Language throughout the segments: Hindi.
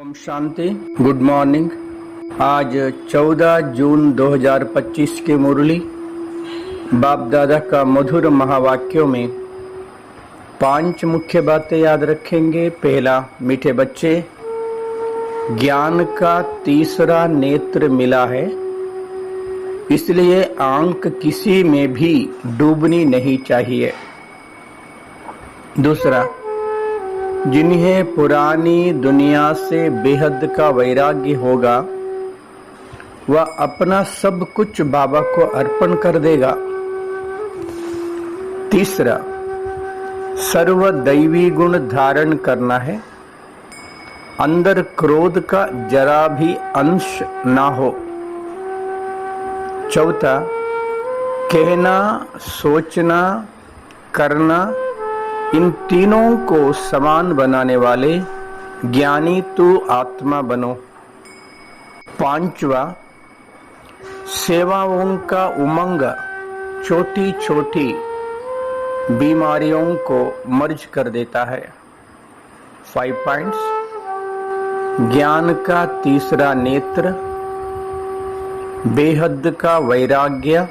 ओम शांति। Good morning. आज 14 जून 2025 के मुरली बाप दादा का मधुर महावाक्यों में 5 मुख्य बातें याद रखेंगे। पहला, मीठे बच्चे, ज्ञान का तीसरा नेत्र मिला है, इसलिए आंख किसी में भी डूबनी नहीं चाहिए। दूसरा, जिन्हें पुरानी दुनिया से बेहद का वैराग्य होगा वह अपना सब कुछ बाबा को अर्पण कर देगा। तीसरा, सर्व दैवी गुण धारण करना है, अंदर क्रोध का जरा भी अंश ना हो। चौथा, कहना, सोचना, करना, इन तीनों को समान बनाने वाले ज्ञानी तू आत्मा बनो। पांचवा, सेवाओं का उमंग छोटी छोटी बीमारियों को मर्ज कर देता है। 5 पॉइंट्स। ज्ञान का तीसरा नेत्र, बेहद का वैराग्य,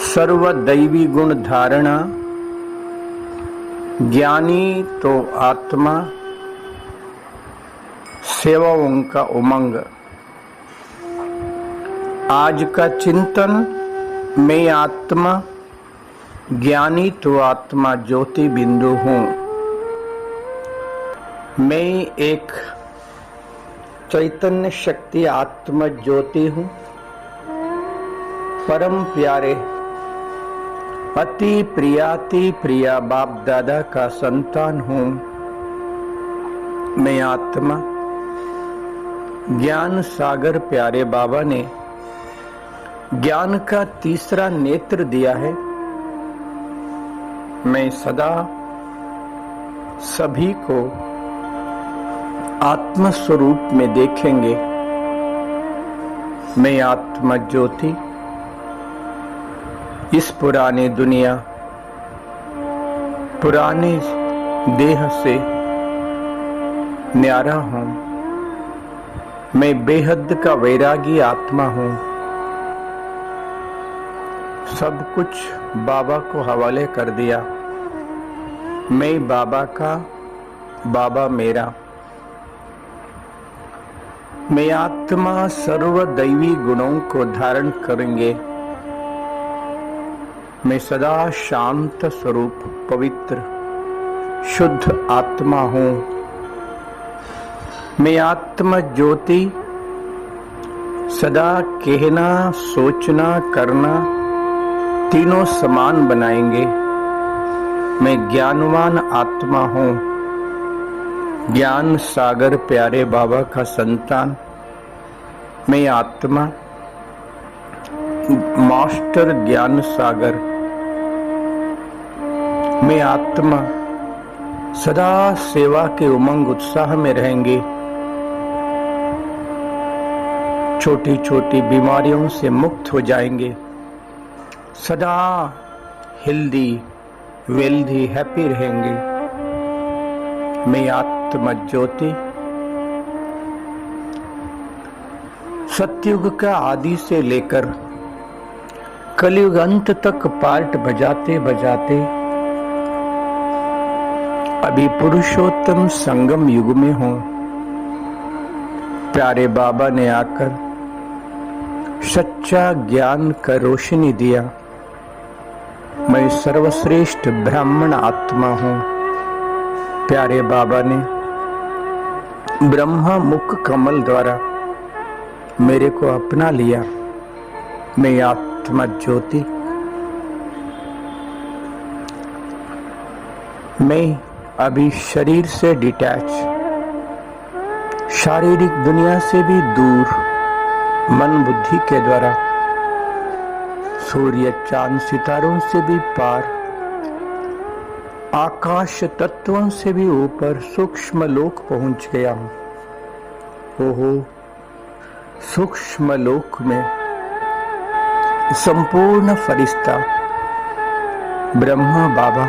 सर्वदैवी गुण धारणा, ज्ञानी तो आत्मा, सेवाओं का उमंग। आज का चिंतन, मैं आत्मा, ज्ञानी तो आत्मा ज्योति बिंदु हूँ। मैं एक चैतन्य शक्ति आत्मा ज्योति हूँ। परम प्यारे अति प्रिया बाप दादा का संतान हूँ। मैं आत्मा, ज्ञान सागर प्यारे बाबा ने ज्ञान का तीसरा नेत्र दिया है। मैं सदा सभी को आत्म स्वरूप में देखेंगे। मैं आत्मा ज्योति इस पुरानी दुनिया, पुराने देह से न्यारा हूं। मैं बेहद का वैरागी आत्मा हूं। सब कुछ बाबा को हवाले कर दिया। मैं बाबा का, बाबा मेरा। मैं आत्मा सर्व दैवी गुणों को धारण करेंगे। मैं सदा शांत स्वरूप पवित्र शुद्ध आत्मा हूँ। मैं आत्मा ज्योति सदा कहना, सोचना, करना तीनों समान बनाएंगे। मैं ज्ञानवान आत्मा हूँ। ज्ञान सागर प्यारे बाबा का संतान। मैं आत्मा, मास्टर ज्ञान सागर। मैं आत्मा सदा सेवा के उमंग उत्साह में रहेंगे। छोटी छोटी बीमारियों से मुक्त हो जाएंगे। सदा हेल्दी, वेल्दी, हैप्पी रहेंगे। मैं आत्मा ज्योति सतयुग का आदि से लेकर कलयुग अंत तक पार्ट बजाते बजाते अभी पुरुषोत्तम संगम युग में हूँ। प्यारे बाबा ने आकर सच्चा ज्ञान का रोशनी दिया। मैं सर्वश्रेष्ठ ब्राह्मण आत्मा हूँ। प्यारे बाबा ने ब्रह्मा मुख कमल द्वारा मेरे को अपना लिया। मैं आत्मा ज्योति। मैं अभी शरीर से डिटैच, शारीरिक दुनिया से भी दूर, मन बुद्धि के द्वारा सूर्य चांद सितारों से भी पार, आकाश तत्वों से भी ऊपर सूक्ष्म लोक पहुंच गया हूं। ओहो, सूक्ष्म लोक में संपूर्ण फरिश्ता ब्रह्मा बाबा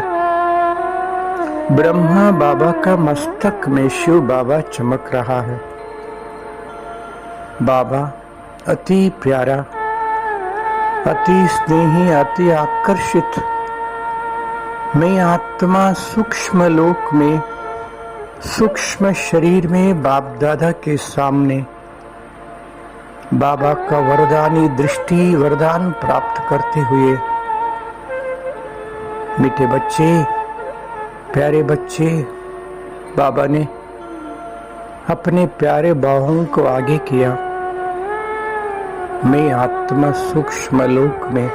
ब्रह्मा बाबा का मस्तक में शिव बाबा चमक रहा है। बाबा अति प्यारा, अति स्नेही, अति आकर्षित। मैं आत्मा सूक्ष्म लोक में, सूक्ष्म शरीर में बाप दादा के सामने बाबा का वरदानी दृष्टि वरदान प्राप्त करते हुए, मीठे बच्चे, प्यारे बच्चे, बाबा ने अपने प्यारे बाहों को आगे किया। मैं आत्मा सूक्ष्म लोक में,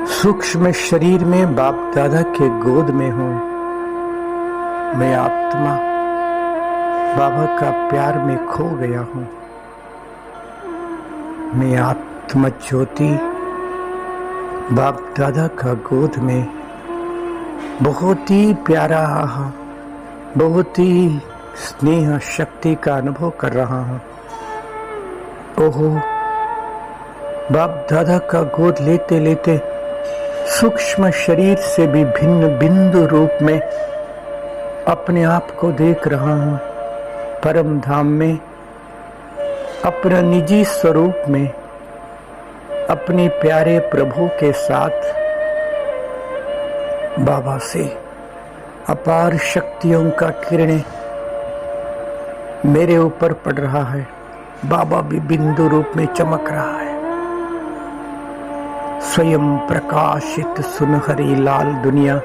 सूक्ष्म शरीर में बाप दादा के गोद में हूं। मैं आत्मा बाबा का प्यार में खो गया हूं। मैं आत्मा ज्योति बाप दादा का गोद में बहुत ही प्यारा, बहुत ही स्नेह शक्ति का अनुभव कर रहा हूं। ओहो, बाप दादा का गोद लेते लेते सूक्ष्म शरीर से भी भिन्न बिंदु रूप में अपने आप को देख रहा हूं। परम धाम में, अपना निजी स्वरूप में, अपने प्यारे प्रभु के साथ बाबा से अपार शक्तियों का किरणें मेरे ऊपर पड़ रहा है। बाबा भी बिंदु रूप में चमक रहा है। स्वयं प्रकाशित सुनहरी लाल दुनिया,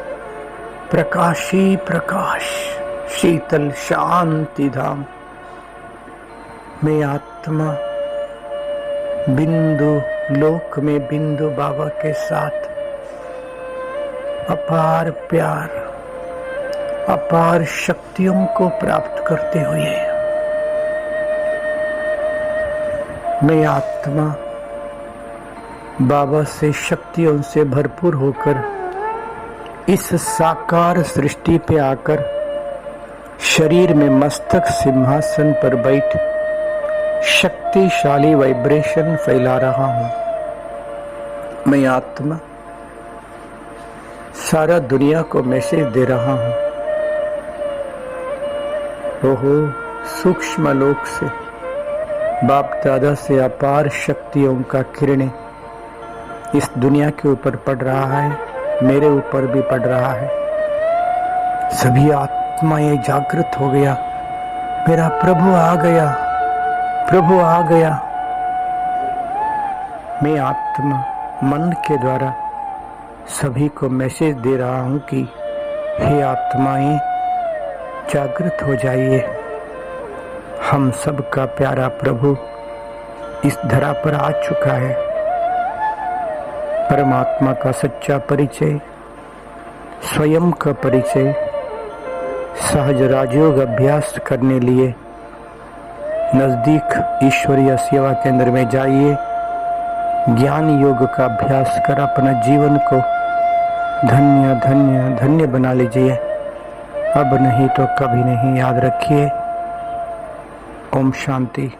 प्रकाशी प्रकाश, शीतल शांति धाम। मैं आत्मा बिंदु लोक में बिंदु बाबा के साथ अपार प्यार, अपार शक्तियों को प्राप्त करते हुए, मैं आत्मा बाबा से शक्तियों से भरपूर होकर इस साकार सृष्टि पे आकर शरीर में मस्तक सिंहासन पर बैठ शक्तिशाली वाइब्रेशन फैला रहा हूं। मैं आत्मा सारा दुनिया को मैसेज दे रहा हूं। ओहो, सूक्ष्म लोक से बाप दादा से अपार शक्तियों का किरणें इस दुनिया के ऊपर पड़ रहा है, मेरे ऊपर भी पड़ रहा है। सभी आत्माएं जागृत हो गया। मेरा प्रभु आ गया, प्रभु आ गया। मैं आत्मा मन के द्वारा सभी को मैसेज दे रहा हूं कि हे आत्माएं, जागृत हो जाइए। हम सबका प्यारा प्रभु इस धरा पर आ चुका है। परमात्मा का सच्चा परिचय, स्वयं का परिचय सहज राजयोग अभ्यास करने लिए नजदीक ईश्वरीय सेवा केंद्र में जाइए। ज्ञान योग का अभ्यास कर अपना जीवन को धन्य धन्य धन्य बना लीजिए। अब नहीं तो कभी नहीं, याद रखिए। ओम शांति।